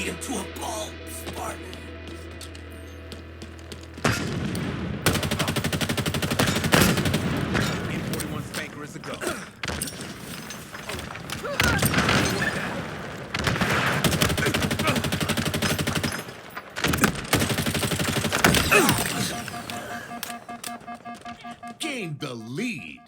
me into a ball, Spartan. M41 Spanker is a go. Gained the lead.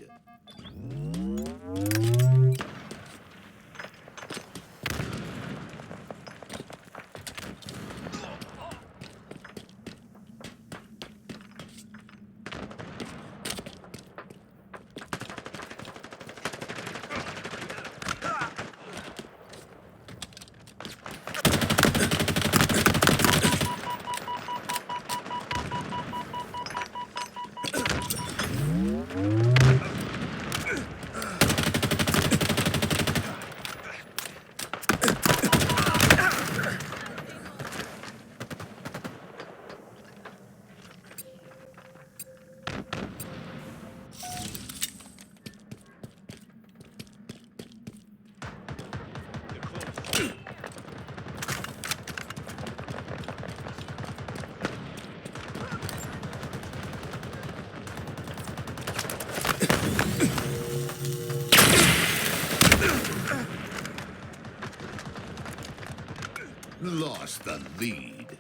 Lost the lead.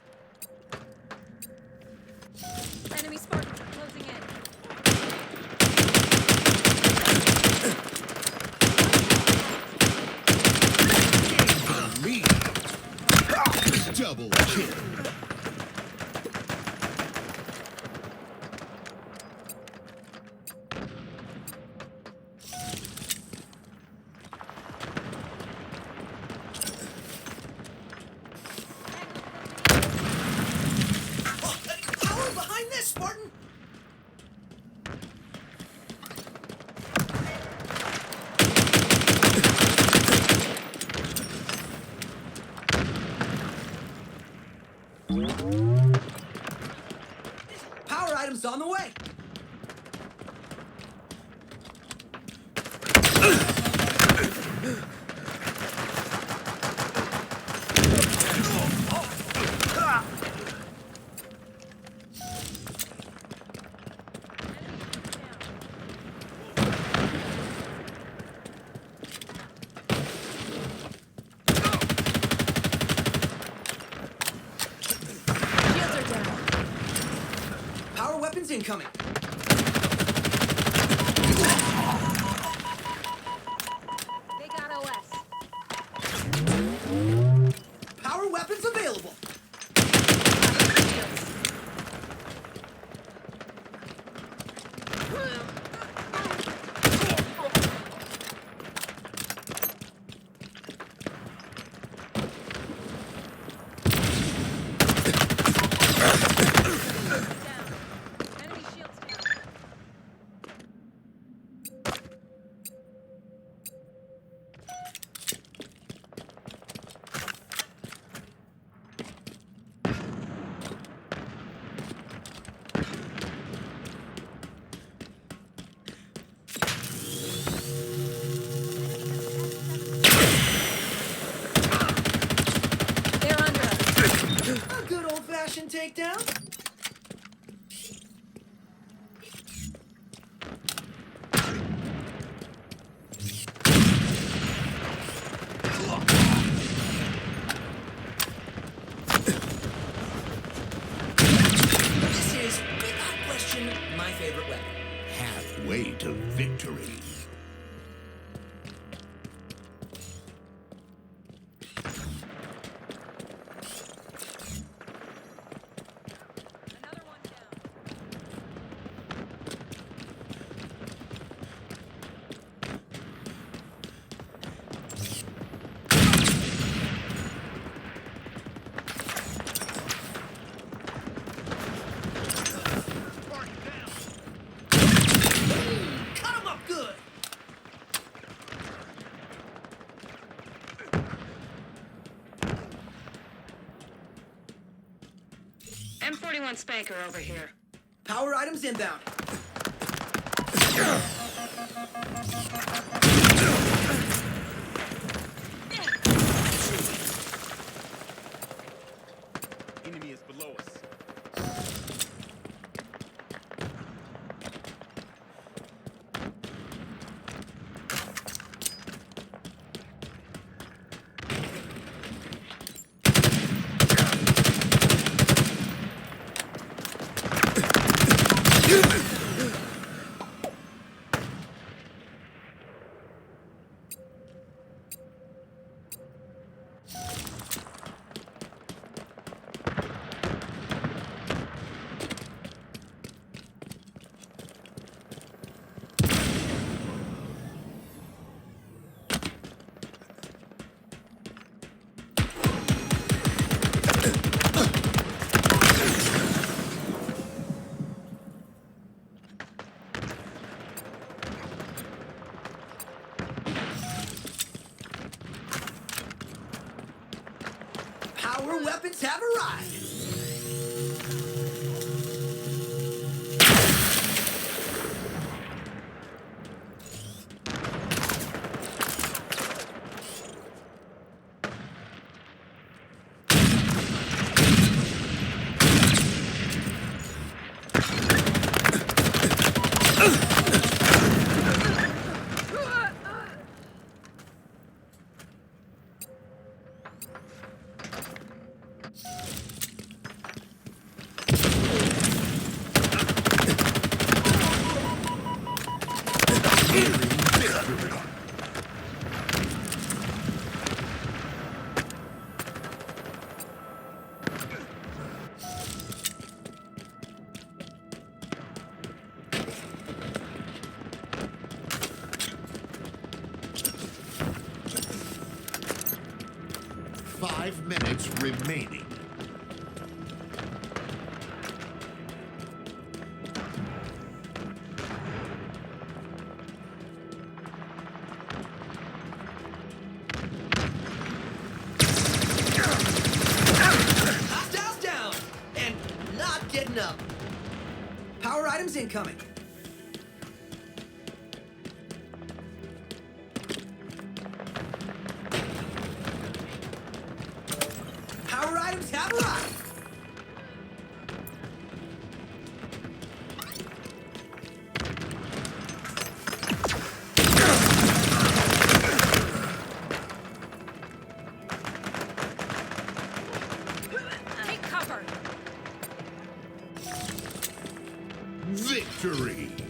Enemy Spartans are closing in. Gained the lead. Double kill. Power behind this, Spartan! Power items on the way! Shields are down. Power weapons incoming! They got OS. Power weapons available! Down. Enemy shields down. They're under us. A good old-fashioned takedown? This is, without question, my favorite weapon. Halfway to victory. Another one down. Cut him up good! M41 Spanker over here. Power items inbound. Our weapons have arrived. Victory. 5 minutes remaining. Hostiles down and not getting up. Power items incoming. Power items have arrived. Take cover. Victory.